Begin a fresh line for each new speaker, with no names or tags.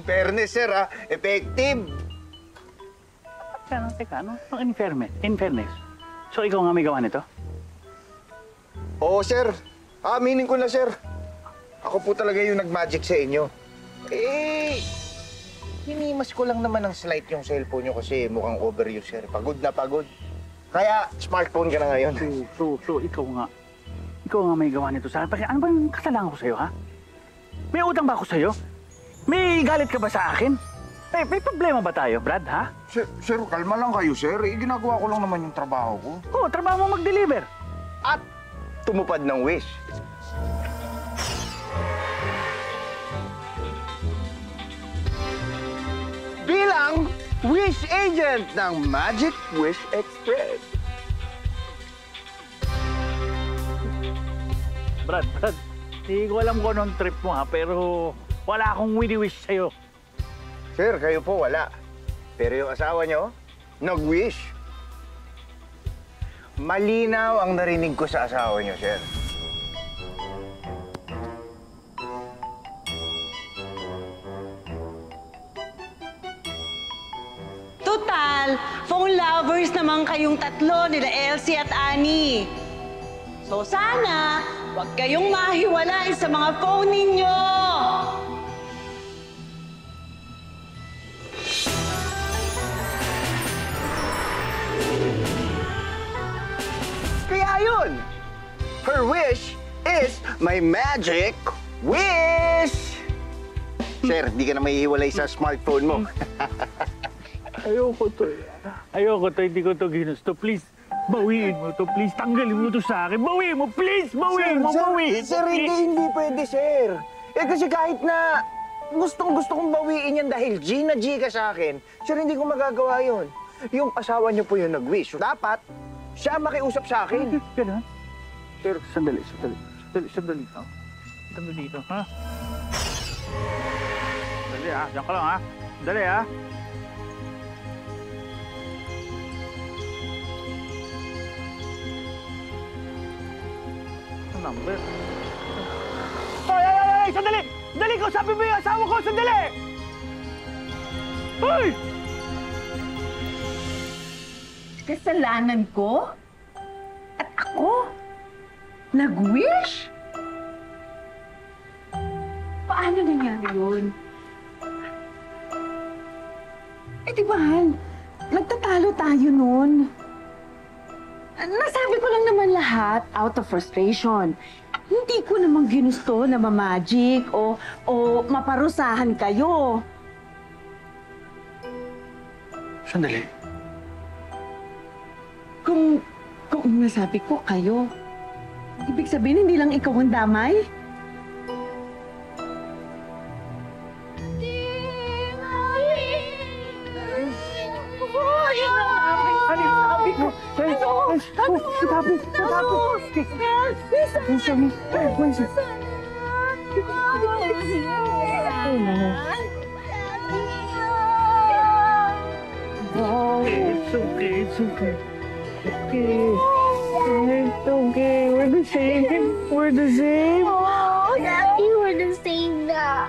Fairness, sir, ha? Effective.
Teka, ano? In fairness. So, ikaw nga may gawa nito?
Oo, sir. Aminin ko na, sir. Ako po talaga yung nag-magic sa inyo. Hinimas ko lang naman ng slight yung cellphone nyo kasi mukhang overuse, sir. Pagod na pagod. Kaya, smartphone ka na ngayon.
So, ikaw nga. Ikaw nga may gawa nito sa akin. Ano bang kasalanan ko sa'yo, ha? May utang ba ako sa'yo? May galit ka ba sa akin? May problema ba tayo, Brad, ha?
Sir, kalma lang kayo, sir. Ginagawa ko lang naman yung trabaho ko.
Oo, trabaho mo mag-deliver.
At tumupad ng wish. Bilang wish agent ng Magic Wish Express.
Brad, hindi ko alam kung anong trip mo, ha? Pero wala akong wini-wish sa'yo.
Sir, kayo po wala. Pero yung asawa nyo, nag-wish. Malinaw ang narinig ko sa asawa nyo, sir.
Total, phone lovers naman kayong tatlo nila Elsie at Annie. So sana, huwag kayong mahiwalay sa mga phone ninyo.
Kaya yun! Her wish is my magic wish! Sir, di ka na mahihiwalay sa smartphone mo.
Ayoko to. Hindi ko to ginusto. Please, bawiin mo to. Please, tanggalin mo to sa akin. Bawiin mo, please! Bawiin mo!
Sir, hindi pwede, sir. Kasi kahit na gustong-gusto kong bawiin yan dahil G na G ka sa akin, sir, hindi ko magagawa yun. Yung asawa niyo po yung nag-wish. Dapat, siya makiusap sa akin.
Ganun? Sir, sandali. Sandali dito, ha? Sandali, ha? Diyan ka lang, ha? Sandali, ha? Ang number. Ay! Sandali! Sandali! Kausapin mo yung asawa ko! Sandali! Ay!
Kasalanan ko? At ako? Nag-wish? Paano nangyari yun? Di ba, Han? Nagtatalo tayo nun. Nasabi ko lang naman lahat out of frustration. Hindi ko naman ginusto na ma-magic o maparusahan kayo.
Sandali.
Kung nasabi ko kayo, ibig sabihin hindi lang ikaw ang damay?
It's okay. It's okay. We're the same. We're the same.
Oh, Daddy, we're the same na.